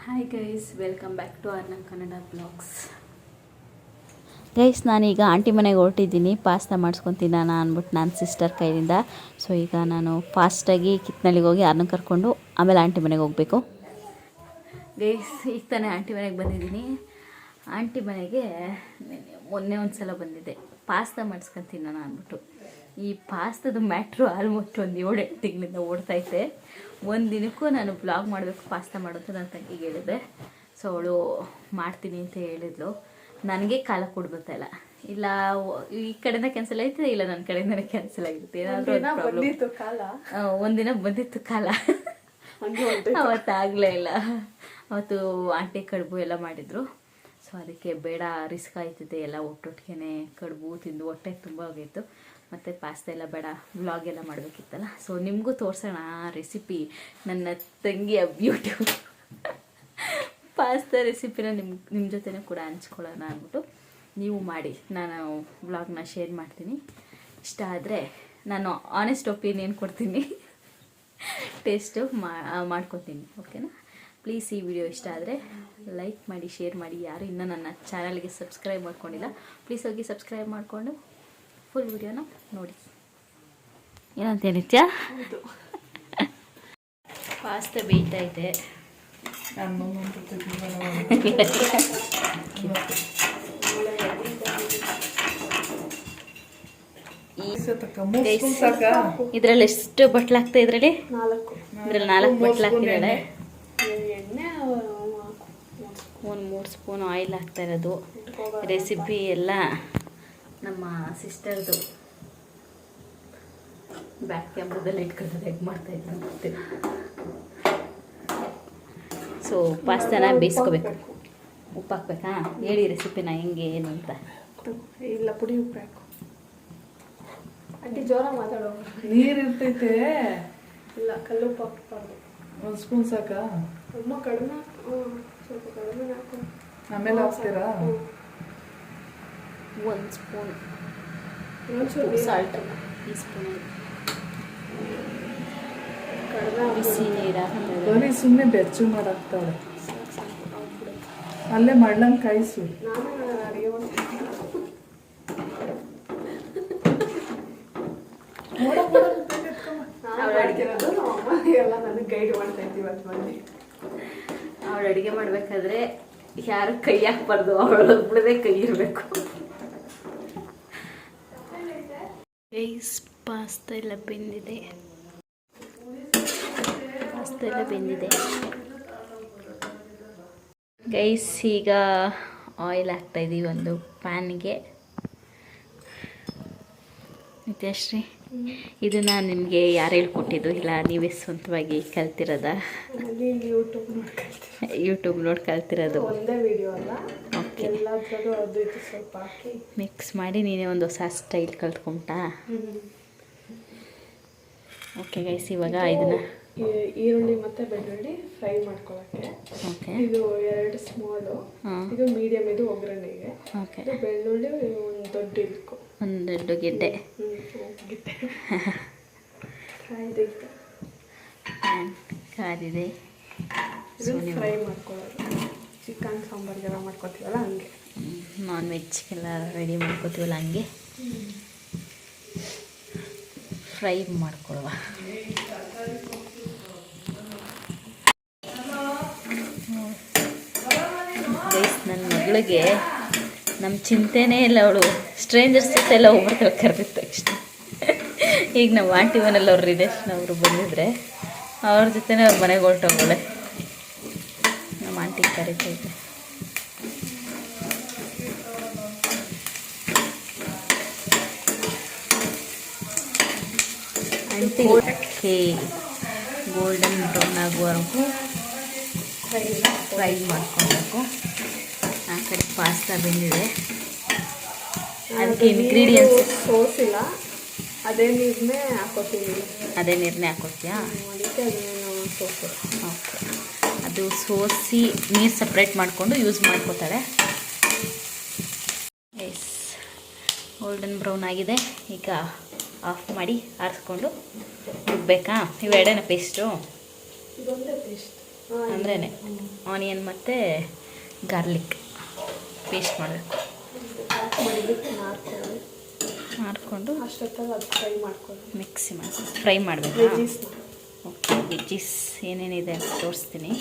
Hi guys, welcome back to Arna Kannada vlogs. Guys, ನಾನೀಗ aunty ಮನೆಗೆ ಹೊರಟಿದ್ದೀನಿ. ಪಾಸ್ತಾ ಮಾಡಿಸ್ಕೊತೀನಿ ಅಂದ್ಬಿಟ್ಟು ನನ್ನ ಸಿಸ್ಟರ್ ಕೈಯಿಂದ. ಸೊ ಈಗ ನಾನು ಫಾಸ್ಟಾಗಿ ಕಿತ್ನಳ್ಳಿಗೆ ಹೋಗಿ ಯಾರನ್ನ ಕರ್ಕೊಂಡು ಆಮೇಲೆ ಆಂಟಿ ಮನೆಗೆ ಹೋಗಬೇಕು. ಗೈಸ್, ಈಗ ತಾನೇ ಆಂಟಿ ಮನೆಗೆ ಬಂದಿದ್ದೀನಿ. ಆಂಟಿ ಮನೆಗೆ ಮೊನ್ನೆ ಒಂದು ಸಲ ಬಂದಿದ್ದೆ ಪಾಸ್ತಾ ಮಾಡಿಸ್ಕೊತೀನಿ ನಾನು ಅಂದ್ಬಿಟ್ಟು. ಈ ಪಾಸ್ತದ ಮ್ಯಾಟ್ರು ಆಲ್ಮೋಸ್ಟ್ ಒಂದು 7-8 ತಿಂಗಳಿಂದ ಓಡ್ತೈತೆ. ಒಂದು ದಿನಕ್ಕೂ ನಾನು ಬ್ಲಾಗ್ ಮಾಡಬೇಕು ಪಾಸ್ತಾ ಮಾಡೋದು ನನ್ನ ತಂಗಿಗೆ ಹೇಳಿದೆ. ಸೊ ಅವಳು ಮಾಡ್ತೀನಿ ಅಂತ ಹೇಳಿದ್ಲು. ನನಗೆ ಕಾಲ ಕೊಡ್ಬೇಕಲ್ಲ, ಇಲ್ಲ ಈ ಕಡೆಯಿಂದ ಕ್ಯಾನ್ಸಲ್ ಆಯ್ತದೆ, ಇಲ್ಲ ನನ್ನ ಕಡೆಯಿಂದನೇ ಕ್ಯಾನ್ಸಲ್ ಆಗಿರುತ್ತೆ. ಏನಾದರೂ ಒಂದಿನ ಬಂದಿತ್ತು ಕಾಲ, ಅವತ್ತಾಗಲೇ ಇಲ್ಲ. ಅವತ್ತು ಆಂಟಿ ಕಡುಬು ಎಲ್ಲ ಮಾಡಿದರು. ಸೊ ಅದಕ್ಕೆ ಬೇಡ, ರಿಸ್ಕ್ ಆಯ್ತಿದೆ, ಎಲ್ಲ ಒಟ್ಟೊಟ್ಟಿಗೆ ಕಡುಬು ತಿಂದು ಹೊಟ್ಟೆ ತುಂಬ ಹೋಗಿತ್ತು. ಮತ್ತು ಪಾಸ್ತಾ ಎಲ್ಲ ಬೇಡ, ವ್ಲಾಗ್ ಎಲ್ಲ ಮಾಡಬೇಕಿತ್ತಲ್ಲ. ಸೊ ನಿಮಗೂ ತೋರಿಸೋಣ ರೆಸಿಪಿ, ನನ್ನ ತಂಗಿಯ ಬ್ಯೂಟಿ ಪಾಸ್ತಾ ರೆಸಿಪಿನ ನಿಮ್ಮ ಜೊತೆನೂ ಕೂಡ ಹಂಚ್ಕೊಳ್ಳೋಣ ಅಂದ್ಬಿಟ್ಟು ನೀವು ಮಾಡಿ ನಾನು ವ್ಲಾಗ್ನ ಶೇರ್ ಮಾಡ್ತೀನಿ. ಇಷ್ಟ ಆದರೆ ನಾನು ಆನೆಸ್ಟ್ ಒಪಿನಿಯನ್ ಕೊಡ್ತೀನಿ, ಟೇಸ್ಟು ಮಾಡ್ಕೊತೀನಿ. ಓಕೆನಾ? ಪ್ಲೀಸ್ ಈ ವಿಡಿಯೋ ಇಷ್ಟ ಆದರೆ ಲೈಕ್ ಮಾಡಿ, ಶೇರ್ ಮಾಡಿ. ಯಾರು ಇನ್ನೂ ನನ್ನ ಚಾನಲ್ಗೆ ಸಬ್ಸ್ಕ್ರೈಬ್ ಮಾಡ್ಕೊಂಡಿಲ್ಲ, ಪ್ಲೀಸ್ ಹೋಗಿ ಸಬ್ಸ್ಕ್ರೈಬ್ ಮಾಡಿಕೊಂಡು ಫುಲ್ ವಿಡಿಯೋನ ನೋಡಿ. ಏನಂತ ನಿತ್ಯ? ಪಾಸ್ತಾ ಬೇಯ್ತೈತೆ. ಇದರಲ್ಲಿ ಎಷ್ಟು ಬಟ್ಲಾಗ್ತಾ? ಇದರಲ್ಲಿ 4 ಬಟ್ಲಾಕಿದ್ದಾಳೆ. ಒಂದು 3 ಸ್ಪೂನ್ ಆಯಿಲ್ ಹಾಕ್ತಾ ಇರೋದು. ರೆಸಿಪಿ ಎಲ್ಲ ನಮ್ಮ ಸಿಸ್ಟರ್ದು ಬ್ಯಾಕ್ ಕ್ಯಾಮ್ರದಲ್ಲಿ ಇಟ್ಕೊಂಡು ಹೇಗೆ ಮಾಡ್ತಾಯಿದ್ದು ಗೊತ್ತಿಲ್ಲ. ಸೊ ಪಾಸ್ತಾನ ಬೇಯಿಸ್ಕೋಬೇಕು. ಉಪ್ಪು ಹಾಕ್ಬೇಕಾ? ಹೇಳಿ ರೆಸಿಪಿನ ಹೆಂಗೆ ಏನು ಅಂತ. ಇಲ್ಲ, ಪುಡಿ ಉಪ್ಪು ಹಾಕು. ಅಂಟಿ ಜೋರ ಮಾತಾಡೋ. ನೀರು ಇರ್ತೈತೆ. ಇಲ್ಲ, ಕಲ್ಲು ಉಪ್ಪು ಹಾಕ್ಬಾರ್ದು. 1 ಸ್ಪೂನ್ ಸಾಕಾ? ಅಮ್ಮ ಕಡಿಮೆ ಹಾಕು, ಸ್ವಲ್ಪ ಕಡಿಮೆ ಹಾಕು. ಆಮೇಲೆ ಹಾಕ್ತೀರಾ? 1 ಸ್ಪೂನ್ ಸಾಲ್ಟ್, ಟೀಸ್ಪೂನ್ ಬಿಸಿ ನೀರು ಬರೀ ಸುಮ್ಮನೆ ಬೆಚ್ಚು ಮಾಡಾಕ್ತಾಳೆ. ಅಲ್ಲೇ ಮಾಡ್ಲಂಗೆ ಕಾಯಿಸು. ಅವಳು ಅಡುಗೆ ಮಾಡಬೇಕಾದ್ರೆ ಯಾರು ಕೈ ಹಾಕ್ಬಾರ್ದು, ಅವಳೊಬ್ಬಳದೇ ಕೈ ಇರಬೇಕು. ಪಾಸ್ತಾ ಎಲ್ಲ ಬೆಂದಿದೆ. ಗೈಸ್, ಈಗ ಆಯಿಲ್ ಹಾಕ್ತಾಯಿದ್ದೀವಿ ಒಂದು ಪ್ಯಾನ್ಗೆ. ನಿತ್ಯಶ್ರೀ, ಇದನ್ನ ನಿಮಗೆ ಯಾರು ಹೇಳ್ಕೊಟ್ಟಿದ್ದು? ಇಲ್ಲ ನೀವೇ ಸ್ವಂತವಾಗಿ ಕಲ್ತಿರೋದ? ಯೂಟ್ಯೂಬ್ ನೋಡಿ ಕಲ್ತಿರೋದು? ಓಕೆ. ಮಿಕ್ಸ್ ಮಾಡಿ ನೀನೇ ಒಂದು ಹೊಸ ಸ್ಟೈಲ್ ಕಲ್ತ್ಕೊಂಬಿಟ್ಟಾ? ಓಕೆ ಗೈಸ್, ಇವಾಗ ಇದನ್ನು ಈರುಳ್ಳಿ ಮತ್ತು ಬೆಳ್ಳುಳ್ಳಿ ಫ್ರೈ ಮಾಡ್ಕೊಳ್ಳೋಕ್ಕೆ. ಓಕೆ. ಇದು 2 ಸ್ಮಾಲು, ಇದು ಮೀಡಿಯಮ್, ಇದು ಒಗ್ಗರಣೆಗೆ. ಓಕೆ. ಇದು ಬೆಳ್ಳುಳ್ಳಿ ಒಂದು ದೊಡ್ಡ ಗೆಡ್ಡೆ. ಕಾದಿದೆ. ಫ್ರೈ ಮಾಡ್ಕೊಳ್ಳೋದು. ಚಿಕನ್ ಸಾಂಬಾರಿಗೆಲ್ಲ ಮಾಡ್ಕೊತೀವಲ್ಲ ಹಂಗೆ, ನಾನ್ ವೆಜ್ಗೆಲ್ಲ ರೆಡಿ ಮಾಡ್ಕೊತೀವಲ್ಲ ಹಂಗೆ ಫ್ರೈ ಮಾಡ್ಕೊಳ್ಳುವ. ಗೈಸ್, ನನ್ನ ಮಗಳಿಗೆ ನಮ್ಮ ಚಿಂತೆನೇ ಇಲ್ಲ. ಅವಳು ಸ್ಟ್ರೇಂಜರ್ಸ್ ಜೊತೆ ಎಲ್ಲ ಹೋಗ್ಬಿಡ್ತಾಳೆ ಕರೆದಿದ್ದ ತಕ್ಷಣ. ಈಗ ನಮ್ಮ ಆಂಟಿ ಮನೇಲಿ ಅವ್ರು ರಿಲೇಷನ್ ಅವರು ಬಂದಿದ್ರೆ ಅವ್ರ ಜೊತೆನೇ ಅವ್ರ ಮನೆಗೆ ಹೊರಟೋಗಳೆ. ನಮ್ಮ ಆಂಟಿ ಕರಿತೈತೆ. ಆಂಟಿ ಗೋಲ್ಡನ್ ಬ್ರೌನ್ ಆಗುವವರೆಗೂ ಫ್ರೈ ಮಾಡ್ಕೊಬೇಕು. ಆ ಕಡೆ ಪಾಸ್ತಾ ಬೆಂದಿದೆ. ಅದಕ್ಕೆ ಇಂಗ್ರೀಡಿಯೆಂಟ್ಸ್ ಸೋಸಿಲ್ಲ, ಅದೇ ನೀರನ್ನೇ ಹಾಕೋತೀವಿ. ಅದೇ ನೀರನ್ನೇ ಹಾಕೋತೀಯಾ? ಅದಕ್ಕೆ ಸೋಸು. ಓಕೆ. ಅದು ಸೋಸಿ ನೀರು ಸಪ್ರೇಟ್ ಮಾಡಿಕೊಂಡು ಯೂಸ್ ಮಾಡ್ಕೋತಾಳೆ. ಎಸ್, ಗೋಲ್ಡನ್ ಬ್ರೌನ್ ಆಗಿದೆ. ಈಗ ಆಫ್ ಮಾಡಿ ಆರಿಸ್ಕೊಂಡು ರುಬ್ಬೇಕಾ? ಇವೆರಡೇನ ಪೇಸ್ಟು? ಇದೊಂದೇ ಪೇಸ್ಟ್. ಅಂದ್ರೇ ಆನಿಯನ್ ಮತ್ತು ಗಾರ್ಲಿಕ್ ಪೇಸ್ಟ್ ಮಾಡಬೇಕು. ಮಾಡಿಕೊಂಡು ಅಷ್ಟೊತ್ತಾಗ ಅದು ಫ್ರೈ ಮಾಡ್ಕೊಂಡು ಮಿಕ್ಸಿ ಮಾಡ್ಕೊಂಡು ಫ್ರೈ ಮಾಡಬೇಕು. ಓಕೆ, ವೆಜ್ಜೀಸ್ ಏನೇನಿದೆ ಅಂತ ತೋರಿಸ್ತೀನಿ.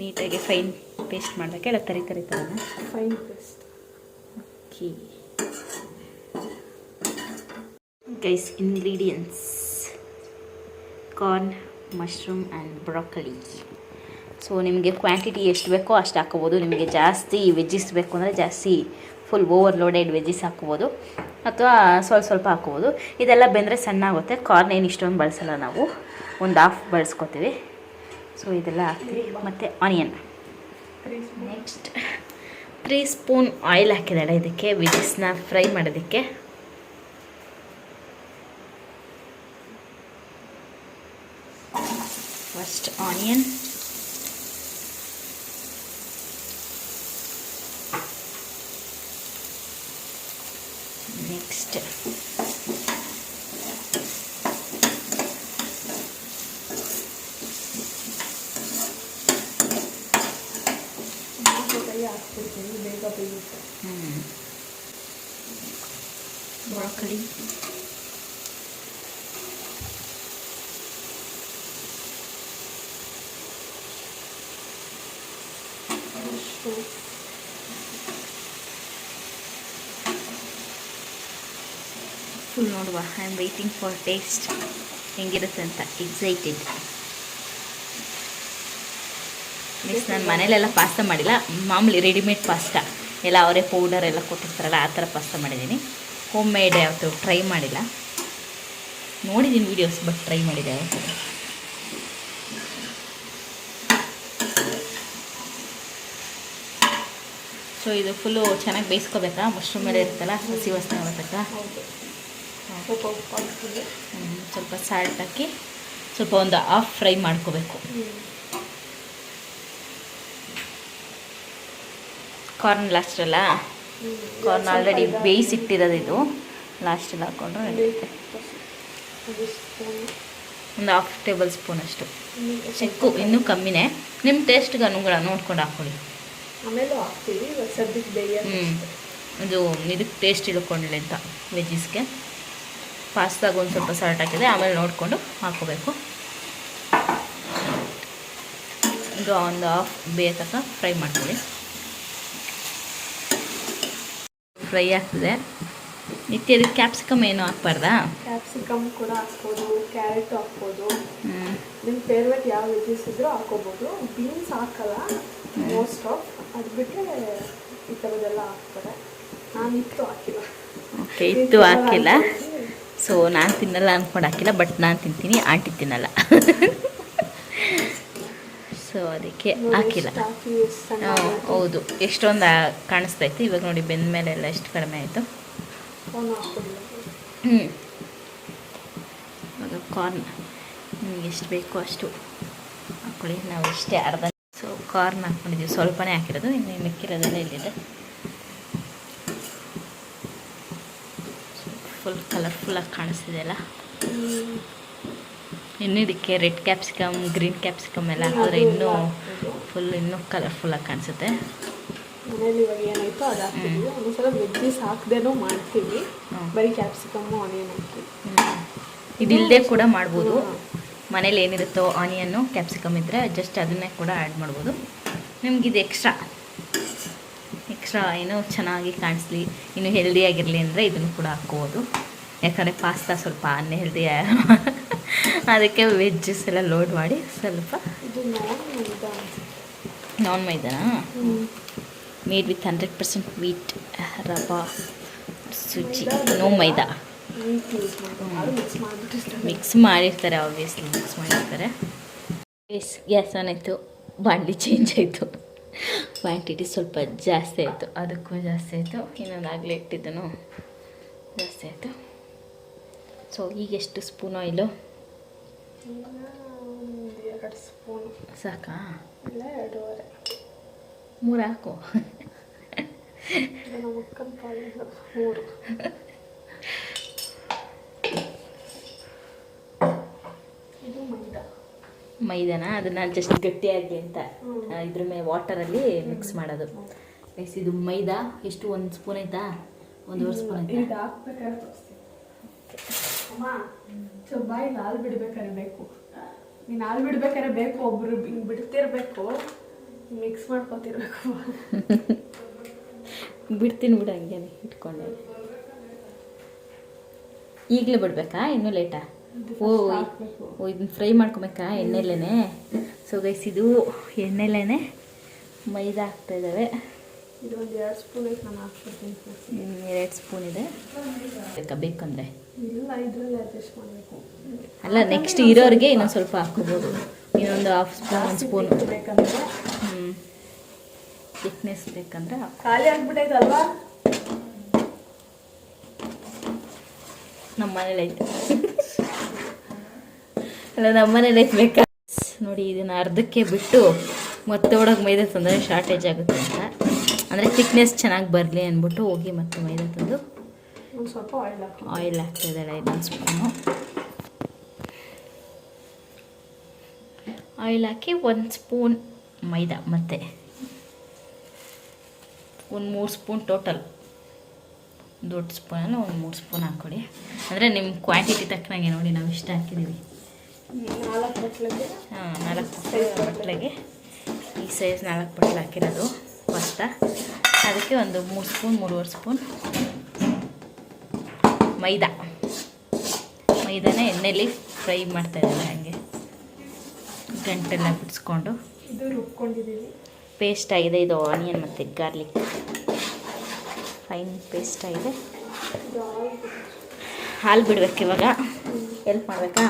ನೀಟಾಗಿ ಫೈನ್ ಪೇಸ್ಟ್ ಮಾಡಬೇಕು. ಎಲ್ಲ ತರಿ ಥರನ fine paste. Okay guys, ingredients: corn, mushroom and broccoli. So ನಿಮಗೆ ಕ್ವಾಂಟಿಟಿ ಎಷ್ಟು ಬೇಕೋ ಅಷ್ಟು ಹಾಕ್ಕೋಬೋದು. ನಿಮಗೆ ಜಾಸ್ತಿ ವೆಜ್ಜಿಸ್ ಬೇಕು ಅಂದರೆ ಜಾಸ್ತಿ ಫುಲ್ ಓವರ್ಲೋಡೆಡ್ ವೆಜ್ಜಿಸ್ ಹಾಕ್ಕೋಬೋದು, ಅಥವಾ ಸ್ವಲ್ಪ ಹಾಕ್ಕೋಬೋದು. ಇದೆಲ್ಲ ಬೆಂದರೆ ಸಣ್ಣ ಆಗುತ್ತೆ. ಕಾರ್ನ್ ಏನು ಇಷ್ಟೊಂದು ಬಳಸಲ್ಲ ನಾವು, ಒಂದು ಹಾಫ್ ಬಳಸ್ಕೊತೀವಿ. ಸೊ ಇದೆಲ್ಲ ಹಾಕ್ತೀವಿ. ಮತ್ತು ಆನಿಯನ್. ನೆಕ್ಸ್ಟ್ 3 ಸ್ಪೂನ್ ಆಯಿಲ್ ಹಾಕಿದ್ದಾಳೆ ಇದಕ್ಕೆ, ವೆಜ್ಜಿಸ್ನ ಫ್ರೈ ಮಾಡೋದಕ್ಕೆ. ಫಸ್ಟ್ ಆನಿಯನ್, ನೆಕ್ಸ್ಟ್ ಹಾಕ್ಬಿಡ್ತೀನಿ, ಬೇಗ ಬೇಯುತ್ತೆ. ಬ್ರೋಕಲಿ, ಫುಲ್ ನೋಡುವ. I am waiting for taste ಹೆಂಗಿರುತ್ತೆ ಅಂತ, ಎಕ್ಸೈಟೆಡ್. ನೆಕ್ಸ್ಟ್ ನಾನು ಮನೇಲೆಲ್ಲ ಪಾಸ್ತಾ ಮಾಡಿಲ್ಲ, ಮಾಮೂಲಿ ರೆಡಿಮೇಡ್ ಪಾಸ್ತಾ ಎಲ್ಲ ಅವರೇ ಪೌಡರ್ ಎಲ್ಲ ಕೊಟ್ಟಿರ್ತಾರಲ್ಲ ಆ ಥರ ಪಾಸ್ತಾ ಮಾಡಿದ್ದೀನಿ. ಹೋಮ್ ಮೇಡ್ ಯಾವತ್ತೂ ಟ್ರೈ ಮಾಡಿಲ್ಲ. ನೋಡಿದ್ದೀನಿ ವೀಡಿಯೋಸ್, ಬಟ್ ಟ್ರೈ ಮಾಡಿದೆ ಯಾವತ್ತೂ. ಸೊ ಇದು ಫುಲ್ಲು ಚೆನ್ನಾಗಿ ಬೇಯಿಸ್ಕೋಬೇಕಾ? ಮಶ್ರೂಮ್ ಮೇಲೆ ಇರುತ್ತಲ್ಲ, ಹಸಿ ವಾಸನೆ ಹೋಗತಕ್ಕ. ಸ್ವಲ್ಪ ಸಾಲ್ಟ್ ಹಾಕಿ ಸ್ವಲ್ಪ ಒಂದು ಹಾಫ್ ಫ್ರೈ ಮಾಡ್ಕೋಬೇಕು. ಕಾರ್ನ್ ಲಾಸ್ಟಲ್ಲ, ಕಾರ್ನ್ ಆಲ್ರೆಡಿ ಬೇಯಿಸಿಟ್ಟಿರೋದು, ಇದು ಲಾಸ್ಟಲ್ಲಿ ಹಾಕ್ಕೊಂಡ್ರೆ ನಡೆಯುತ್ತೆ. ಒಂದು ಹಾಫ್ ಟೇಬಲ್ ಸ್ಪೂನ್ ಅಷ್ಟು, ಚಿಕ್ಕು ಇನ್ನೂ ಕಮ್ಮಿನೇ, ನಿಮ್ಮ ಟೇಸ್ಟ್ಗೆ ಅನುಗುಣ ನೋಡ್ಕೊಂಡು ಹಾಕ್ಕೊಳ್ಳಿ. ಆಮೇಲೆ ಹಾಕ್ತೀವಿ, ಸದ್ಯಕ್ಕೆ ಬೇಯ. ಇದು ಇದಕ್ಕೆ ಟೇಸ್ಟ್ ಇಳ್ಕೊಳ್ಳಿ ಅಂತ ವೆಜ್ಜಿಸ್ಗೆ. ಪಾಸ್ತಾಗ ಒಂದು ಸ್ವಲ್ಪ ಸಾಲ್ಟ್ ಹಾಕಿದೆ, ಆಮೇಲೆ ನೋಡಿಕೊಂಡು ಹಾಕ್ಕೋಬೇಕು. ಇದು ಒಂದು ಹಾಫ್ ಬೇಯತಕ್ಕ ಫ್ರೈ ಮಾಡ್ಕೊಳ್ಳಿ. ಫ್ರೈ ಆಗ್ತದೆ. ನಿತ್ಯದ ಕ್ಯಾಪ್ಸಿಕಮ್ ಏನು ಹಾಕ್ಬಾರ್ದಾ? ಕ್ಯಾಪ್ಸಿಕಮ್ ಕೂಡ ಹಾಕ್ಬೋದು, ಕ್ಯಾರೆಟ್ ಹಾಕ್ಬೋದು. ನಿಮ್ಮ ಫೇವ್ರೇಟ್ ಯಾವ ವೆಜ್ಜಸ್ ಇದ್ರೂ ಹಾಕೋಬೋದು. ಬೀನ್ಸ್ ಹಾಕಲ್ಲ ಮೋಸ್ಟ್ ಆಫ್, ಅದು ಬಿಟ್ಟರೆ ಈ ಥರದ್ದೆಲ್ಲ ಹಾಕ್ತಾರೆ. ನಾನು ಇತ್ತು ಹಾಕಿಲ್ಲ. ಓಕೆ, ಇತ್ತು ಹಾಕಿಲ್ಲ. ಸೊ ನಾನು ತಿನ್ನಲ್ಲ ಅಂದ್ಕೊಂಡು ಹಾಕಿಲ್ಲ, ಬಟ್ ನಾನು ತಿಂತೀನಿ, ಆಂಟಿ ತಿನ್ನಲ್ಲ. ಸೊ ಅದಕ್ಕೆ ಹಾಕಿಲ್ಲ. ಹೌದು, ಎಷ್ಟೊಂದು ಕಾಣಿಸ್ತೈತೆ ಇವಾಗ ನೋಡಿ, ಬೆಂದ ಮೇಲೆ ಎಲ್ಲ ಎಷ್ಟು ಕಡಿಮೆ ಆಯಿತು. ಇವಾಗ ಕಾರ್ನ್ ನಿಮಗೆ ಎಷ್ಟು ಬೇಕೋ ಅಷ್ಟು ಹಾಕ್ಕೊಳ್ಳಿ. ನಾವು ಇಷ್ಟೇ ಅರ್ಧ. ಸೊ ಕಾರ್ನ್ ಹಾಕ್ಕೊಂಡಿದ್ದೀವಿ, ಸ್ವಲ್ಪನೇ ಹಾಕಿರೋದು, ಇನ್ನು ಮಿಕ್ಕಿರೋದೆಲ್ಲ ಇಲ್ಲಿದೆ. ಫುಲ್ ಕಲರ್ಫುಲ್ಲಾಗಿ ಕಾಣಿಸ್ತಿದೆಯಲ್ಲ. ಇನ್ನು ಇದಕ್ಕೆ ರೆಡ್ ಕ್ಯಾಪ್ಸಿಕಮ್, ಗ್ರೀನ್ ಕ್ಯಾಪ್ಸಿಕಮ್ ಎಲ್ಲ ಹಾಕಿದ್ರೆ ಇನ್ನೂ ಕಲರ್ಫುಲ್ಲಾಗಿ ಕಾಣಿಸುತ್ತೆ. ಮನೇಲಿ ಇವಾಗ ಏನಾಯ್ತು ಅದು ಹಾಕ್ತೀವಿ. ಒಂದೊಂದ್ಸಲ ವೆಜ್ಜೀಸ್ ಹಾಕ್ದೇನೂ ಮಾಡ್ತೀವಿ, ಬರೀ ಕ್ಯಾಪ್ಸಿಕಮ್ಮು ಆನಿಯನ್ ಹಾಕ್ತೀವಿ. ಇದಿಲ್ಲದೆ ಕೂಡ ಮಾಡ್ಬೋದು. ಮನೇಲಿ ಏನಿರುತ್ತೋ ಆನಿಯನ್ನು ಕ್ಯಾಪ್ಸಿಕಮ್ ಇದ್ದರೆ ಜಸ್ಟ್ ಅದನ್ನೇ ಕೂಡ ಆ್ಯಡ್ ಮಾಡ್ಬೋದು. ನಿಮಗಿದು ಎಕ್ಸ್ಟ್ರಾ ಏನೋ ಚೆನ್ನಾಗಿ ಕಾಣಿಸ್ಲಿ, ಇನ್ನು ಹೆಲ್ದಿಯಾಗಿರಲಿ ಅಂದರೆ ಇದನ್ನು ಕೂಡ ಹಾಕ್ಕೋಬೋದು. ಯಾಕಂದರೆ ಪಾಸ್ತಾ ಸ್ವಲ್ಪ ಅನ್ಹೆಲ್ದಿ, ಅದಕ್ಕೆ ವೆಜ್ಜಸ್ ಎಲ್ಲ ಲೋಡ್ ಮಾಡಿ ಸ್ವಲ್ಪ. ಇದು ನಾನ್ ಮೈದಾನಾ? Made with 100% wheat, rava, suji, no maida. Mix ಮಾಡಿರ್ತಾರೆ, ಆಬ್ವಿಯಸ್ಲಿ ಮಿಕ್ಸ್ ಮಾಡಿರ್ತಾರೆ. ಗ್ಯಾಸ್ ಆನ್ ಆಯಿತು, ಬಾಂಡ್ಲಿ ಚೇಂಜ್ ಆಯಿತು. ಕ್ವಾಂಟಿಟಿ ಸ್ವಲ್ಪ ಜಾಸ್ತಿ ಆಯಿತು, ಅದಕ್ಕೂ ಜಾಸ್ತಿ ಆಯಿತು. ಇನ್ನೊಂದು ಆಗಲೇ ಇಟ್ಟಿದ್ದನು ಜಾಸ್ತಿ ಆಯಿತು. ಸೊ ಈಗ ಎಷ್ಟು ಸ್ಪೂನ್ ಆಯಿಲು? 2 ಸ್ಪೂನ್ ಸಾಕಾ? ಇಲ್ಲ 2.5. 3 ಹಾಕು. ನಮ್ಮ ಅಕ್ಕನ ಪಾಲಿಗೆ 3. ಮೈದಾನ ಅದನ್ನು ಜಸ್ಟ್ ಗಟ್ಟಿಯಾಗಿ ಅಂತ ಇದ್ರ ಮೇಲೆ ವಾಟರಲ್ಲಿ ಮಿಕ್ಸ್ ಮಾಡೋದು. ಗೈಸ್ ಇದು ಮೈದಾ ಎಷ್ಟು 1 ಸ್ಪೂನ್ ಆಯ್ತಾ? 1.5 ಸ್ಪೂನ್ ಆಯ್ತಾ? ಇದು ಹಾಕ್ಬೇಕಾದ್ರೆ ತೋರಿಸ್ತೀನಿ. ಅಮ್ಮ ಬಾಯಿಗೆ ಹಾಲು ಬಿಡ್ಬೇಕಾದ್ರೆ ಬೇಕು, ನೀನು ಹಾಲು ಬಿಡ್ಬೇಕಾದ್ರೆ ಬೇಕು, ಒಬ್ರು ಹಿಂಗೆ ಬಿಡ್ತಿರ್ಬೇಕು, ಮಿಕ್ಸ್ ಮಾಡ್ಕೊತಿರ್ಬೇಕು. ಬಿಡ್ತೀನಿ ಬಿಡು ಹಂಗೇನೆ ಇಟ್ಕೊಂಡೆ. ಈಗಲೇ ಬಿಡ್ಬೇಕಾ ಇನ್ನೂ ಲೇಟಾ? ಓ ಇದನ್ನ ಫ್ರೈ ಮಾಡ್ಕೊಬೇಕಾ ಎಣ್ಣೆಲೇನೆ? ಸೊ ಗೈಸ್ ಇದು ಎಣ್ಣೆಲೇನೆ ಮೈದಾ ಹಾಕ್ತಾ ಇದ್ದಾವೆ. ಇದು ಒಂದು 2 ಸ್ಪೂನ್ ಐತೆ, ನಾನು ಹಾಕ್ಬಿಡ್ತೀನಿ. 2 ಸ್ಪೂನ್ ಇದೆ ಬೇಕಂದ್ರೆ. ಇಲ್ಲ ಇದರಲ್ಲಿ ಅಡ್ಜಸ್ಟ್ ಮಾಡಬೇಕು. ಅಲ್ಲ ನೆಕ್ಸ್ಟ್ ಇರೋರಿಗೆ ಇನ್ನೊಂದು ಸ್ವಲ್ಪ ಹಾಕ್ಕೋಬೋದು, ಇನ್ನೊಂದು 1/2 ಸ್ಪೂನ್ 1 ಸ್ಪೂನ್ ಬೇಕಂದ್ರೆ. ಥಿಕ್ನೆಸ್ ಬೇಕಂದ್ರೆ ಖಾಲಿ ಆಗ್ಬಿಟ್ಟೈತಲ್ವಾ? ನಮ್ಮ ಮನೇಲಿ ಐತೆ. ಅಲ್ಲ ನಮ್ಮ ಮನೇಲಿ ಐತೆ ಬೇಕಾ ನೋಡಿ. ಇದನ್ನು ಅರ್ಧಕ್ಕೆ ಬಿಟ್ಟು ಮತ್ತೆ ಒಳಗೆ ಮೈದಾ ತಂದರೆ ಶಾರ್ಟೇಜ್ ಆಗುತ್ತೆ ಅಂತ, ಅಂದರೆ ಥಿಕ್ನೆಸ್ ಚೆನ್ನಾಗಿ ಬರಲಿ ಅಂದ್ಬಿಟ್ಟು ಹೋಗಿ ಮತ್ತೆ ಮೈದಾ ತಂದು ಒಂದು ಸ್ವಲ್ಪ ಆಯಿಲ್ ಹಾಕ್ತಿದ್ದಾಳೆ. 1 ಸ್ಪೂನು ಆಯಿಲ್ ಹಾಕಿ 1 ಸ್ಪೂನ್ ಮೈದಾ ಮತ್ತು ಒಂದು 3 ಸ್ಪೂನ್ ಟೋಟಲ್. ದೊಡ್ಡ ಸ್ಪೂನಲ್ಲ ಒಂದು 3 ಸ್ಪೂನ್ ಹಾಕ್ಕೊಡಿ, ಅಂದರೆ ನಿಮ್ಮ ಕ್ವಾಂಟಿಟಿ ತಕ್ಕನಾಗೆ ನೋಡಿ. ನಾವು ಇಷ್ಟ ಹಾಕಿದ್ದೀವಿ. 4 ಬಟ್ಲಿಗೆ. 4 ಬಟ್ಲಿಗೆ ಈ ಸೈಜ್ 4 ಬಟ್ಲು ಹಾಕಿರೋದು ಪಾಸ್ತಾ. ಅದಕ್ಕೆ ಒಂದು 3 ಸ್ಪೂನ್ 3.5 ಸ್ಪೂನ್ ಮೈದಾನ ಎಣ್ಣೆಲಿ ಫ್ರೈ ಮಾಡ್ತಾಯಿದ್ದಾರೆ. ಹಾಗೆ ಗಂಟೆಲ್ಲ ಬಿಡಿಸ್ಕೊಂಡು ಇದು ರುಬ್ಕೊಂಡಿದ್ದೀವಿ. ಪೇಸ್ಟ್ ಆಗಿದೆ ಇದು. ಆನಿಯನ್ ಮತ್ತು ಗಾರ್ಲಿಕ್ ಫೈನ್ ಪೇಸ್ಟ್ ಆಗಿದೆ. ಹಾಲು ಬಿಡ್ಬೇಕು ಇವಾಗ. ಹೆಲ್ಪ್ ಮಾಡಬೇಕಾ?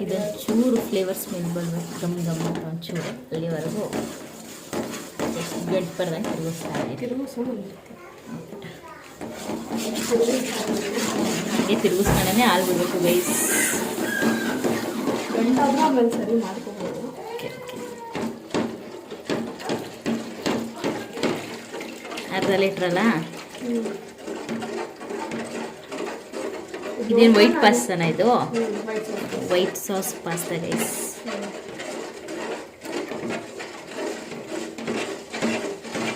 ಇದೊಂದು ಚೂರು ಫ್ಲೇವರ್ ಸ್ಮೆಲ್ ಬರಬೇಕು, ಗಮ್ ಗಮ್ ಅಂತ ಒಂಚೂರು. ಅಲ್ಲಿವರೆಗೂ ಗಂಟು ಬರ್ದಂಗೆ ತಿರುಗಿಸ್ತಾ ಇದ್ದೀವಿ. ಹಾಗೆ ತಿರುಗಿಸ್ಕೊಂಡೇ ಹಾಲು ಬಿಡಬೇಕು ಗೈಸ್. ಗಂಟಾದ್ರೂ ಆಮೇಲೆ ಸರಿ ಮಾಡ್ಕೋಬೋದು. ಓಕೆ ಅರ್ಧ ಲೀಟ್ರಲ್ಲ. ಇದೇನು ವೈಟ್ ಪಾಸ್ತಾನ? ಇದು ವೈಟ್ ಸಾಸ್ ಪಾಸ್ತಾ ಗೈಸ್.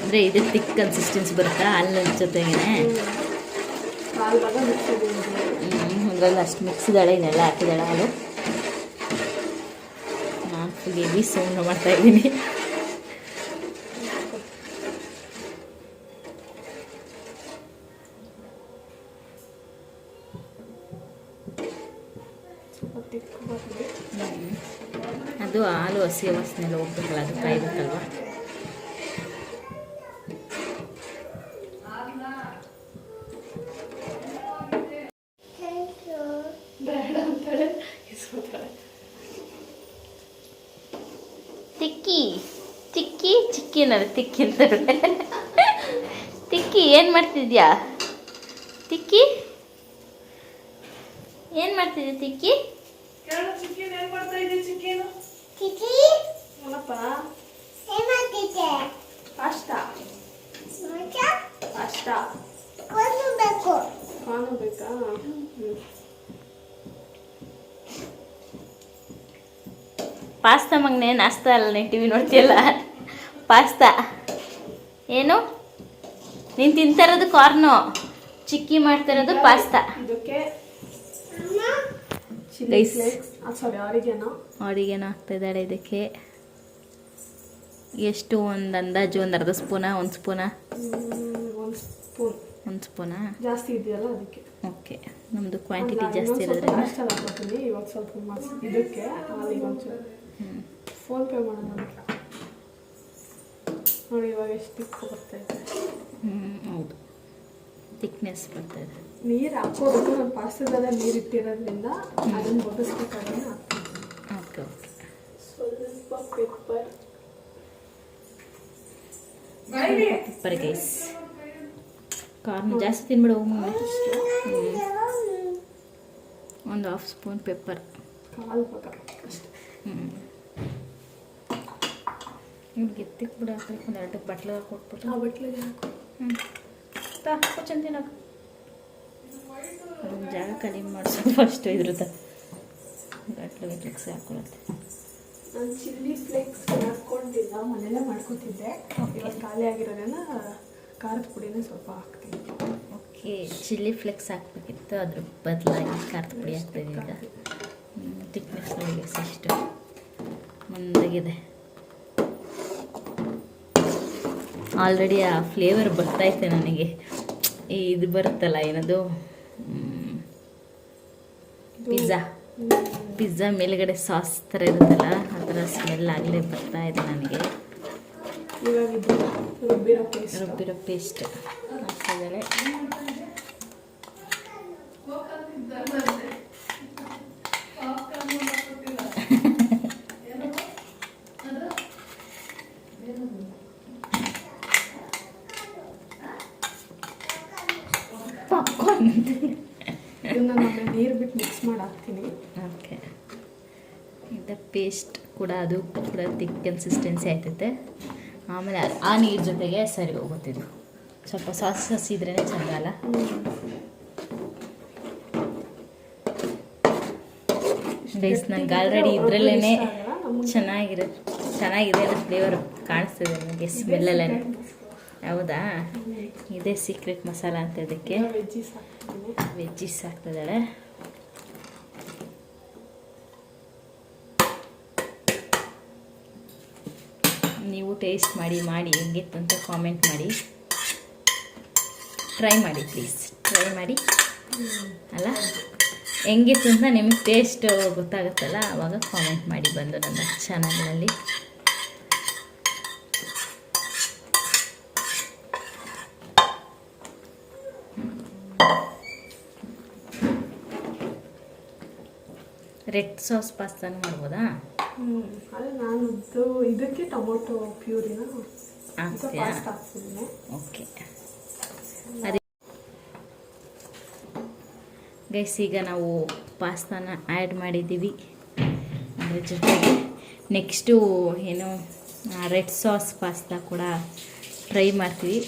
ಅಂದರೆ ಇದು ತಿಕ್ ಕನ್ಸಿಸ್ಟೆನ್ಸಿ ಬರುತ್ತಾ ಹಾಲಿನ ಜೊತೆಗೇನೆ? ಹಂಗಾಗಿ ಅಷ್ಟು ಮಿಕ್ಸಿದಾಳೆ, ಇನ್ನೆಲ್ಲ ಹಾಕಿದಾಳೆ ಹಾಲು. ನಾನು ಫುಲ್ ಹೆವಿ ಸೌಂಡ್ ಮಾಡ್ತಾಯಿದ್ದೀನಿ. ಅದು ಹಾಲು ಹಸಿ ವಾಸನೆ ಹೋಗ್ಬೇಕಲ್ಲ, ಅದು ಕಾಯ್ಬೇಕಲ್ವ. ತಿಕ್ಕಿ ಅನ್ನೋದು ತಿಕ್ಕಿ ಅಂತಾರೆ. ತಿಕ್ಕಿ ಏನು ಮಾಡ್ತಿದ್ಯಾ? ತಿಕ್ಕಿ ಏನು ಮಾಡ್ತಿದ್ಯಾ? ತಿಕ್ಕಿ ಪಾಸ್ತಾ ಮಗನೇ ನಾಸ್ತಾ ಅಲ್ಲ, ನೀನು ಟಿ ವಿ ನೋಡ್ತೀಯಲ್ಲ. ಪಾಸ್ತಾ ಏನು ನೀನು ತಿಂತಾರೋದು? ಕಾರ್ನು. ಚಿಕ್ಕಿ ಮಾಡ್ತಿರೋದು ಪಾಸ್ತಾ. ಆರಿಗೇನೋ ಹಾಕ್ತಿದ್ದಾಳೆ ಇದಕ್ಕೆ. ಎಷ್ಟು ಒಂದು ಅಂದಾಜು ಒಂದು ಅರ್ಧ ಸ್ಪೂನಾ? 1 ಸ್ಪೂನಾ? 1 ಸ್ಪೂನಾ ಜಾಸ್ತಿ ಇದೆಯಲ್ಲ ಅದಕ್ಕೆ. ಓಕೆ, ನಮ್ಮದು ಕ್ವಾಂಟಿಟಿ ಜಾಸ್ತಿ ಇರೋದ್ರಿಂದ ಇವಾಗ ಸ್ವಲ್ಪ ಇದಕ್ಕೆ ಹಾಲಿಗೆ ಒಂಚೂರು ಫೋನ್ ಪೇ ಮಾಡೋಣ ನೋಡಿ. ಇವಾಗ ಎಷ್ಟು ತಿಕ್ಕು ಬರ್ತಾಯಿದೆ. ಹೌದು, ಥಿಕ್ನೆಸ್ ಬರ್ತಾಯಿದೆ. ನೀರು ಹಾಕೋಬೇಕು. ನಾನು ಪಾಸ್ತಾದಲ್ಲ ನೀರು ಇಟ್ಟಿರೋದ್ರಿಂದ ಅದನ್ನು ಬಗ್ಗಿಸ್ಬೇಕಾದ್ರೆ ಹಾಕ್ತೀನಿ. Okay okay. ಸ್ವಲ್ಪ ಪೆಪ್ಪರ್ ಗೈಸ್. ಕಾರ್ನ್ ಜಾಸ್ತಿ ತಿನ್ಬಿಡು. ಒಂದು 1/2 ಸ್ಪೂನ್ ಪೆಪ್ಪರ್. ನಿಮ್ಗೆ ಎತ್ತಿಕ್ಬಿಡು. ಹಾಕ್ಬೇಕು ಒಂದು 2 ಬಟ್ಲು ಕೊಟ್ಬಿಟ್ಟು ಆ ಬಟ್ಲಿಗೆ ಹಾಕು. ಚಂದಿನ ಅದೊಂದು ಜಾಗ ಖಾಲಿ ಮಾಡಿಸೋದು ಫಸ್ಟ್ ಇದ್ರದ್ದು. ಚಿಲ್ಲಿ ಫ್ಲೇಕ್ಸ್ ಹಾಕೊಳ್ಳುತ್ತೆ. ನಾನು ಚಿಲ್ಲಿ ಫ್ಲೇಕ್ಸ್ ಹಾಕ್ಕೊಂಡಿಲ್ಲ, ಮನೆಯಲ್ಲೇ ಮಾಡ್ಕೊತಿದ್ದೆ. ಇವಾಗ ಖಾಲಿ ಆಗಿರೋದನ್ನ ಖಾರದ ಪುಡಿನೇ ಸ್ವಲ್ಪ ಹಾಕ್ತೀನಿ. ಓಕೆ, ಚಿಲ್ಲಿ ಫ್ಲೇಕ್ಸ್ ಹಾಕ್ಬೇಕಿತ್ತು, ಅದ್ರ ಬದಲಾಗಿ ಖಾರದ ಪುಡಿ ಹಾಕ್ತೀನಿ ಈಗ. ತಿಕ್ನೆಸ್ ನೋಡಿ ಎಷ್ಟು ಮಂದಾಗಿದೆ. ಆಲ್ರೆಡಿ ಆ ಫ್ಲೇವರ್ ಬರ್ತೈತೆ ನನಗೆ. ಇದು ಬರುತ್ತಲ್ಲ ಏನದು ಪಿಜ್ಜಾ ಮೇಲ್ಗಡೆ ಸಾಸ್ ಥರ ಇರುತ್ತಲ್ಲ, ಆ ಥರ ಸ್ಮೆಲ್ ಆಗಲೇ ಬರ್ತಾ ಇದೆ ನನಗೆ. ಇವಾಗ ಇದು ರುಬ್ಬಿರೋ ಪೇಸ್ಟ್ ಹಾಕ್ತಿದ್ದಾಳೆ. ಇದನ್ನ ನಾನು ನೀರು ಬಿಟ್ಟು ಮಿಕ್ಸ್ ಮಾಡಿ ಹಾಕ್ತೀನಿ. ಓಕೆ, ಇದು ಪೇಸ್ಟ್ ಕೂಡ ಅದು ಕೂಡ ತಿಕ್ ಕನ್ಸಿಸ್ಟೆನ್ಸಿ ಆಯ್ತೈತೆ. ಆಮೇಲೆ ಆ ನೀರು ಜೊತೆಗೆ ಸರಿ ಹೋಗುತ್ತಿದ್ದು ಸ್ವಲ್ಪ ಸಾಸ್ ಇದ್ರೇ ಚೆಂದ ಅಲ್ಲ. ಗೈಸ್, ನಂಗೆ ಆಲ್ರೆಡಿ ಇದರಲ್ಲೇ ಚೆನ್ನಾಗಿದೆ ಅದು ಫ್ಲೇವರ್ ಕಾಣಿಸ್ತದೆ ನನಗೆ, ಸ್ಮೆಲ್ಲಲ್ಲೇ. ಹೌದಾ, ಇದೇ ಸೀಕ್ರೆಟ್ ಮಸಾಲ ಅಂತ. ಇದಕ್ಕೆ ವೆಜ್ಜೀಸ್ ಹಾಕ್ತಿದ್ದಾಳೆ. ನೀವು ಟೇಸ್ಟ್ ಮಾಡಿ ಹೆಂಗಿತ್ತು ಅಂತ ಕಾಮೆಂಟ್ ಮಾಡಿ. ಟ್ರೈ ಮಾಡಿ ಪ್ಲೀಸ್, ಟ್ರೈ ಮಾಡಿ ಅಲ್ಲ. ಹೆಂಗಿತ್ತು ಅಂತ ನಿಮಗೆ ಟೇಸ್ಟ್ ಗೊತ್ತಾಗುತ್ತಲ್ಲ, ಆವಾಗ ಕಾಮೆಂಟ್ ಮಾಡಿ ಬಂದು ನನ್ನ ಚಾನಲ್ನಲ್ಲಿ. ರೆಡ್ ಸಾಸ್ ಪಾಸ್ತಾನು ಮಾಡ್ಬೋದಾ? ಅದೇ ನಾನು ಇದಕ್ಕೆ ಟೊಮೊಟೊ ಪ್ಯೂರಿನ ಹಾಕ್ತೀಯಾ? ಓಕೆ. ಅದೇ ಗೈಸ್, ಈಗ ನಾವು ಪಾಸ್ತಾನ ಆ್ಯಡ್ ಮಾಡಿದ್ದೀವಿ. ಅದ್ರ ಜೊತೆಗೆ ನೆಕ್ಸ್ಟು ಏನು ರೆಡ್ ಸಾಸ್ ಪಾಸ್ತಾ ಕೂಡ ಟ್ರೈ ಮಾಡ್ತೀವಿ.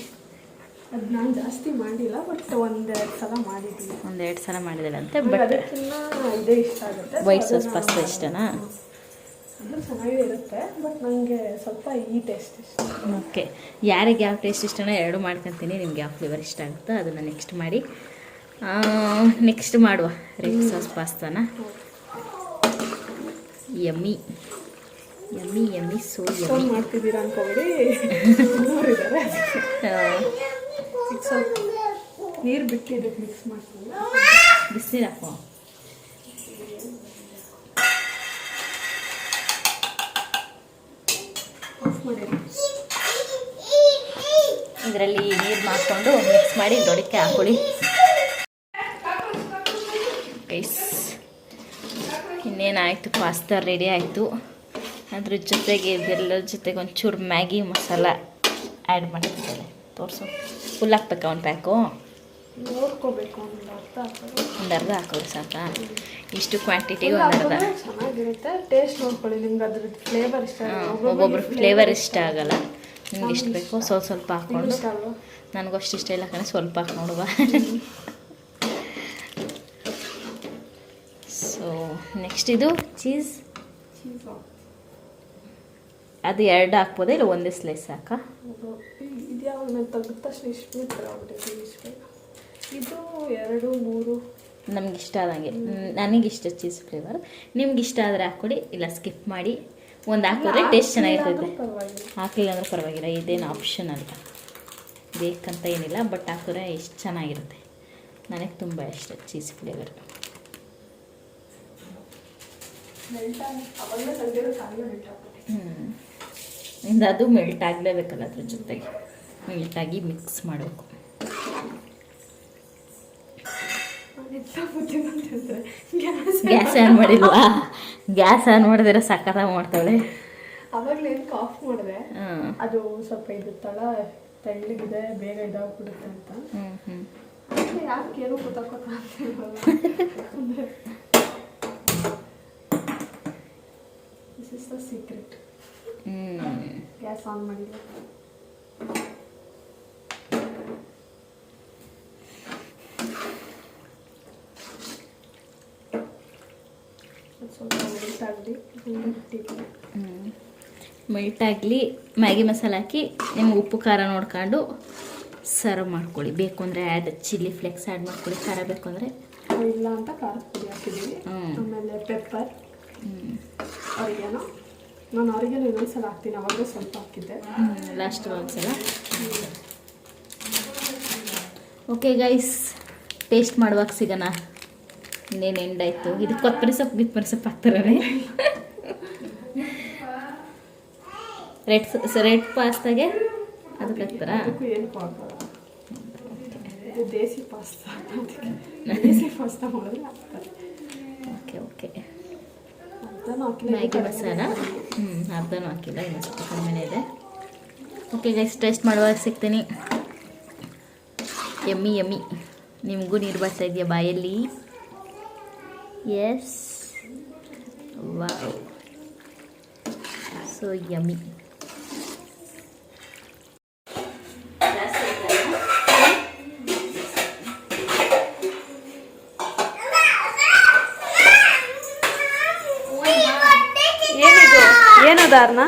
ಅದು ನಾನು ಜಾಸ್ತಿ ಮಾಡಿಲ್ಲ, ಬಟ್ ಒಂದೆರಡು ಸಲ ಮಾಡಿದ್ದೀರಂತೆ. ಬಟ್ ಅದಕ್ಕಿಂತ ಇದೇ ಇಷ್ಟ ಆಗುತ್ತೆ. ವೈಟ್ ಸಾಸ್ ಪಾಸ್ತಾ ಇಷ್ಟನಾ? ಅದು ಚೆನ್ನಾಗೇ ಇರುತ್ತೆ, ಬಟ್ ನನಗೆ ಸ್ವಲ್ಪ ಈ ಟೇಸ್ಟ್ ಇಷ್ಟ. ಓಕೆ, ಯಾರಿಗೆ ಯಾವ ಟೇಸ್ಟ್ ಇಷ್ಟನೋ ಎರಡು ಮಾಡ್ಕೊತೀನಿ. ನಿಮ್ಗೆ ಯಾವ ಫ್ಲೇವರ್ ಇಷ್ಟ ಆಗುತ್ತೋ ಅದನ್ನು ನೆಕ್ಸ್ಟ್ ಮಾಡುವ ರೆಡ್ ಸಾಸ್ ಪಾಸ್ತಾನ. ಯಮ್ಮಿ ಸೋ ಯಮ್ಮಿ ಮಾಡ್ತಿದ್ದೀರಾ ಅನ್ಕೋಬೇಡಿ. ಸ್ವಲ್ಪ ನೀರು ಬಿಟ್ಟು ಇದಕ್ಕೆ ಮಿಕ್ಸ್ ಮಾಡ್ತೀನಿ. ಬಿಸಿನೀರು ಹಾಕೋ. ಇದರಲ್ಲಿ ನೀರು ಮಾಡಿಕೊಂಡು ಮಿಕ್ಸ್ ಮಾಡಿ ದೊಡ್ಡಕ್ಕೆ ಹಾಕೊಳ್ಳಿ ಗೈಸ್. ಇನ್ನೇನಾಯಿತು, ಪಾಸ್ತಾ ರೆಡಿ ಆಯಿತು. ಅದ್ರ ಜೊತೆಗೆ ಇದೆಲ್ಲರ ಜೊತೆಗೆ ಒಂಚೂರು ಮ್ಯಾಗಿ ಮಸಾಲ ಆ್ಯಡ್ ಮಾಡ್ತಿದ್ದಾರೆ. ತೋರಿಸು, ಫುಲ್ ಹಾಕ್ಬೇಕಾ ಒಂದು ಪ್ಯಾಕು? ನೋಡ್ಕೋಬೇಕು, ಒಂದು ಅರ್ಧ ಹಾಕೋದು ಸಾಕಾ? ಇಷ್ಟು ಕ್ವಾಂಟಿಟಿಗೆ ಒಂದು ಅರ್ಧ. ಚೆನ್ನಾಗಿರುತ್ತೆ, ಟೇಸ್ಟ್ ನೋಡ್ಕೊಳ್ಳಿ. ನಿಮ್ಗೆ ಅದ್ರದ್ದು ಫ್ಲೇವರ್ ಇಷ್ಟ, ಒಬ್ಬೊಬ್ರು ಫ್ಲೇವರ್ ಇಷ್ಟ ಆಗಲ್ಲ. ನಿಮ್ಗೆ ಎಷ್ಟು ಬೇಕೋ ಸ್ವಲ್ಪ ಹಾಕ್ಕೊಂಡು. ನನಗೂ ಅಷ್ಟು ಇಷ್ಟ ಇಲ್ಲ ಕಣೆ, ಸ್ವಲ್ಪ ಹಾಕ್ಕೊಂಡುವ. ಸೊ ನೆಕ್ಸ್ಟ್ ಇದು ಚೀಸ್. ಅದು ಎರಡು ಹಾಕ್ಬೋದಾ ಇಲ್ಲ ಒಂದೇ ಸ್ಲೈಸ್ ಸಾಕಾ? ಇದು ಯಾವಾಗ ನಾನು ತೆಗೆದ ತಕ್ಷಣ ಇಷ್ಟು ಇದು 2 3 ನಮ್ಗೆ ಇಷ್ಟ ಆದಂಗೆ. ನನಗಿಷ್ಟ ಚೀಸ್ ಫ್ಲೇವರ್. ನಿಮ್ಗೆ ಇಷ್ಟ ಆದರೆ ಹಾಕ್ಕೊಡಿ, ಇಲ್ಲ ಸ್ಕಿಪ್ ಮಾಡಿ. ಒಂದು ಹಾಕಿದ್ರೆ ಟೇಸ್ಟ್ ಚೆನ್ನಾಗಿರ್ತೈತೆ, ಹಾಕಲಿಲ್ಲ ಅಂದ್ರೆ ಪರವಾಗಿಲ್ಲ. ಇದೇನು ಆಪ್ಷನ್ ಅಲ್ಲ, ಬೇಕಂತ ಏನಿಲ್ಲ, ಬಟ್ ಹಾಕಿದ್ರೆ ಎಷ್ಟು ಚೆನ್ನಾಗಿರುತ್ತೆ. ನನಗೆ ತುಂಬ ಇಷ್ಟ ಚೀಸ್ ಫ್ಲೇವರ್. ಅದು ಮೆಲ್ಟ್ ಆಗಲೇಬೇಕಲ್ಲ, ಅದ್ರ ಜೊತೆಗೆ ಮೆಲ್ಟಾಗಿ ಮಿಕ್ಸ್ ಮಾಡಬೇಕು. ಗ್ಯಾಸ್ ಆನ್ ಮಾಡಿಲ್ವಾ? ಗ್ಯಾಸ್ ಆನ್ ಮಾಡಿದ್ರೆ ಸಖತ್ತಾಗಿ ಮಾಡ್ತಾಳೆ. ಅವಾಗಲೇ ಆಫ್ ಮಾಡಿದೆ, ಅದು ಸ್ವಲ್ಪ ಇದು ತೆಳ್ಳಗಿದೆ, ಬೇಗ ಇದಾಗ್ಬಿಡುತ್ತೆ ಅಂತ. ಯಾಕೆ ಏನು ಗೊತ್ತಾಗ್ತಾ this is the secret. Gas on ಮಾಡಿಲ್ಲ. ಸ್ವಲ್ಪ ಮೆಲ್ಟ್ ಆಗಲಿ ಮೆಲ್ಟ್ ಆಗಲಿ ಮ್ಯಾಗಿ ಮಸಾಲ ಹಾಕಿ ನಿಮ್ಗೆ ಉಪ್ಪು ಖಾರ ನೋಡ್ಕೊಂಡು ಸರ್ವ್ ಮಾಡ್ಕೊಳ್ಳಿ. ಬೇಕು ಅಂದರೆ ಚಿಲ್ಲಿ ಫ್ಲೇಕ್ಸ್ ಆ್ಯಡ್ ಮಾಡ್ಕೊಳ್ಳಿ, ಖಾರ ಬೇಕು ಅಂದರೆ. ಇಲ್ಲ ಅಂತ ಖಾರದ ಪುಡಿ ಹಾಕಿದ್ದೀವಿ. ಆಮೇಲೆ ಪೆಪ್ಪರ್, ಆರಿಗೇನೋ. ನಾನು ಆರಿಗೇನೋ ಇನ್ನೊಂದ್ಸಲ ಹಾಕ್ತೀನಿ, ಅವಾಗ ಸ್ವಲ್ಪ ಹಾಕಿದ್ದೆ ಲಾಸ್ಟ್ ಒಂದ್ಸಲ. ಓಕೆ ಗೈಸ್, ಟೇಸ್ಟ್ ಮಾಡುವಾಗ ಸಿಗೋಣ. ಇನ್ನೇನು ಎಂಡ್ ಆಯಿತು. ಇದು ಕೊತ್ತಂಬರಿ ಸೊಪ್ಪು ಹಾಕ್ತಾರೆ. ರೆಡ್ ಪಾಸ್ತಾಗೆ ಅದಕ್ಕೆ ಹಾಕ್ತಾರಾ? ಏನು ಹಾಕಲ್ಲ, ಇದು ದೇಸಿ ಪಾಸ್ತಾ. ದೇಸಿ ಪಾಸ್ತಾ ಮಾಡಿದ್ರೆ ಹಾಕ್ತಾರೆ. ಓಕೆ ಹಾಕಿಲ್ಲ, ಮ್ಯಾಗಿ ಮಸಾಲ ಅರ್ಧನೂ ಹಾಕಿಲ್ಲ, ಇನ್ನು ಸ್ವಲ್ಪ ಕಡಿಮೆ ಇದೆ. ಓಕೆ ಗೈಸ್, ಟೇಸ್ಟ್ ಮಾಡುವಾಗ ಸಿಗ್ತೀನಿ. Yummy yummy. ನಿಮಗೂ ನೀರು ಬರ್ತಾ ಇದೆಯಾ ಬಾಯಲ್ಲಿ? Yes, wow, so yummy. ಏನಿದು? ಏನದ ಅರ್ನ?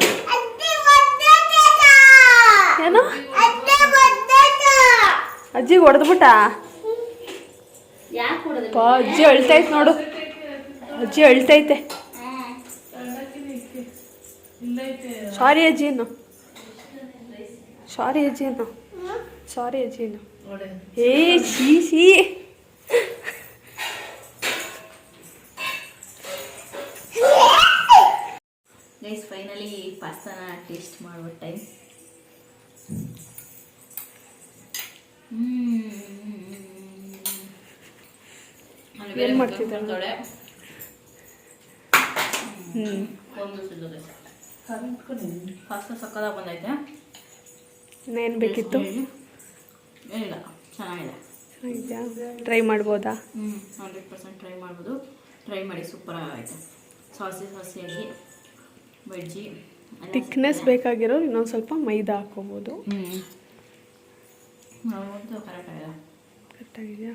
ಏನು? ಅಜ್ಜಿ ಹೊಡೆದ್ಬಿಟ್ಟ? ಅಜ್ಜಿ ಅಳ್ತೈತೆ ನೋಡು, ಅಜ್ಜಿ ಅಳ್ತೈತೆ. ಸಾರಿ ಅಜ್ಜಿನು, ಸಾರಿ ಅಜ್ಜಿನು, ಸಾರಿ ಅಜ್ಜಿನು. ಏ ಸಿ ಗೈಸ್, ಫೈನಲಿ ಪಾಸ್ತಾನ ಟೇಸ್ಟ್ ಮಾಡುವ ಟೈಮ್. ಏನು ಮಾಡ್ತಿದ್ದಾಳೆ? ಪಾಸ್ತಾ ಸಕ್ಕದಾಗಿ ಬಂದೈತೆ. ಇನ್ನೇನು ಬೇಕಿತ್ತು? ಏನಿಲ್ಲ, ಚೆನ್ನಾಗಿದೆ. ಟ್ರೈ ಮಾಡ್ಬೋದಾ? 100% ಟ್ರೈ ಮಾಡ್ಬೋದು. ಟ್ರೈ ಮಾಡಿ, ಸೂಪರ್ ಆಗೈತೆ. ಸಾಸಿಯಾಗಿ ವೆಜ್ಜಿ. ಥಿಕ್ನೆಸ್ ಬೇಕಾಗಿರೋ ಇನ್ನೊಂದು ಸ್ವಲ್ಪ ಮೈದಾ ಹಾಕೋಬೋದು. ಕರೆಕ್ಟಾಗಿದೆ. ಕರೆಕ್ಟಾಗಿದೆಯಾ?